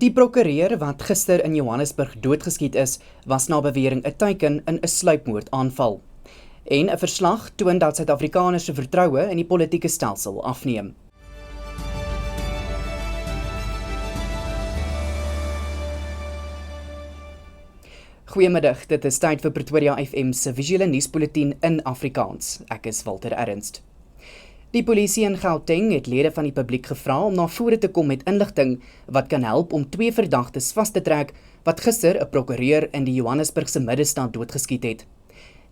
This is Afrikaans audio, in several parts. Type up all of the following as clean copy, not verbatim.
Die prokureur wat gister in Johannesburg doodgeskiet is, was na bewering 'n teiken in 'n sluipmoordaanval. En 'n verslag toon dat Suid-Afrikaners se vertroue in die politieke stelsel afneem. Goeiemiddag, dit is tyd vir Pretoria FM se visuele nuusbulletin in Afrikaans. Ek is Walter Ernst. Die polisie in Gauteng het lede van die publiek gevra om na vore te kom met inligting wat kan help om 2 verdagtes vas te trek wat gister 'n prokureur in die Johannesburgse middestad doodgeskiet het.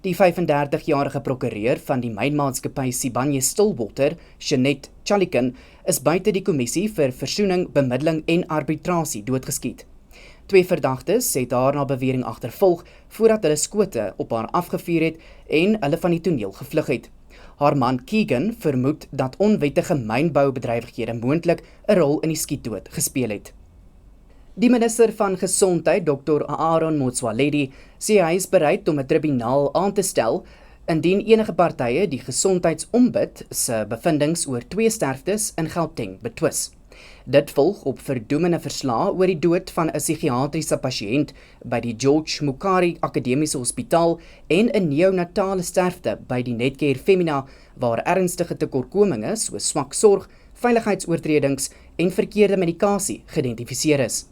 Die 35-jarige prokureur van die mynmaatskappy Sibanye-Stillwater, Jeanette Chalikin, is buite die kommissie vir versoening, bemiddeling en arbitrasie doodgeskiet. 2 verdagtes het haar na bewering agtervolg voordat hulle skote op haar afgevuur het en hulle van die toneel gevlug het. Haar man Keegan vermoed dat onwettige mynboubedrywighede moontlik 'n rol in die skietdood gespeel het. Die minister van Gesondheid, Dr. Aaron Motsoaledi, sê hy is bereid om 'n tribunaal aan te stel indien enige partye die gesondheidsombud se bevindinge oor 2 sterftes in Gauteng betwis. Dit volg op verdoemende verslae oor die dood van 'n psigiatriese pasiënt by die George Mukhari Akademiese Hospitaal en 'n neonatale sterfte by die Netcare Femina waar ernstige tekortkominge soos swak sorg, veiligheidsoortredings en verkeerde medikasie geïdentifiseer is.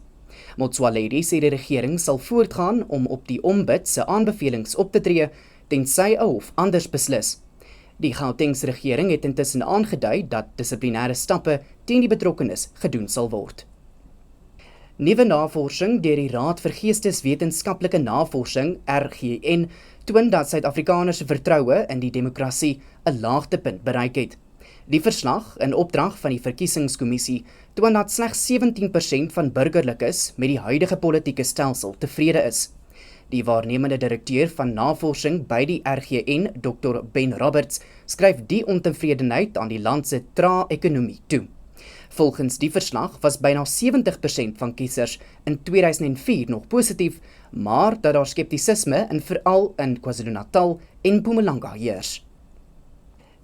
Motsoaledi sê die regering sal voortgaan om op die ombud se aanbevelings op te tree tensy 'n hof anders beslis. Die Gautengse regering het intussen aangedui dat dissiplinêre stappe teen die betrokkenes gedoen sal word. Nuwe navorsing deur die Raad vir Geesteswetenskaplike Navorsing, RGN, toon dat Suid-Afrikaners se vertroue in die demokrasie 'n laagtepunt bereik het. Die verslag, in opdrag van die verkiesingskommissie, toon dat slegs 17% van burgerlikes met die huidige politieke stelsel tevrede is. Die waarnemende direkteur van navorsing by die RGN, Dr. Ben Roberts, skryf die ontevredenheid aan die land se trae ekonomie toe. Volgens die verslag was byna 70% van kiesers in 2004 nog positief, maar dat daar skeptisisme veral in KwaZulu-Natal en Mpumalanga heers.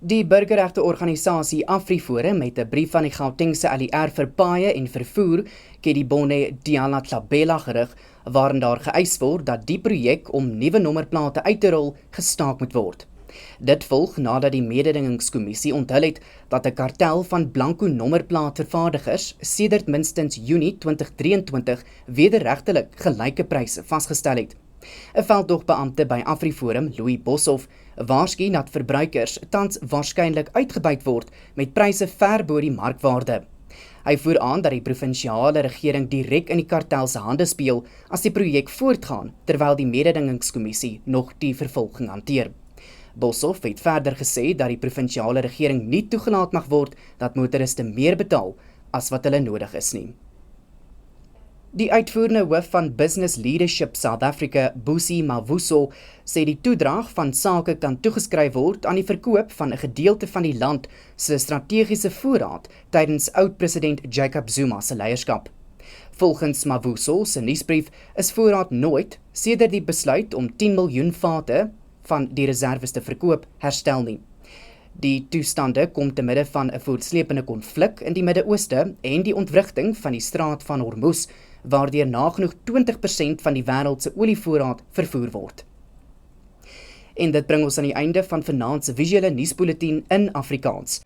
Die burgerregteorganisasie AfriForum het 'n brief van die Gautengse ALR vir paaie en vervoer, Kedibone Diala Tlabela, gerig, waarin daar geëis word dat die projek om nuwe nommerplate uit te rol gestaak moet word. Dit volg nadat die mededingingskommissie onthul het dat 'n kartel van blanko nommerplaatvervaardigers sedert minstens Junie 2023 wederregtelik gelyke pryse vasgestel het. 'n Velddogbeampte by AfriForum, Louis Boshoff, waarsku dat verbruikers tans waarskynlik uitgebuit word met pryse ver bo die markwaarde. Hy voer aan dat die provinsiale regering direk in die kartel se hande speel as die projek voortgaan terwyl die mededingingskommissie nog die vervolging hanteer. Boshoff het verder gesê dat die provinsiale regering nie toegelaat mag word dat motoriste meer betaal as wat hulle nodig is nie. Die uitvoerende hoof van Business Leadership South Africa, Busi Mavuso, sê die toedrag van sake kan toegeskryf word aan die verkoop van 'n gedeelte van die land se strategiese voorraad tydens oud-president Jacob Zuma se leierskap. Volgens Mavuso se nuusbrief is voorraad nooit, sedert die besluit om 10 miljoen vate van die reserves te verkoop, herstel nie. Die toestande kom te midde van 'n voortsleepende konflik in die Midde-Ooste en die ontwrigting van die straat van Hormuz, waardeur nagenoeg 20% van die wêreld se olievoorraad vervoer word. En dit bring ons aan die einde van vanaand se visuele nuusbulletin in Afrikaans.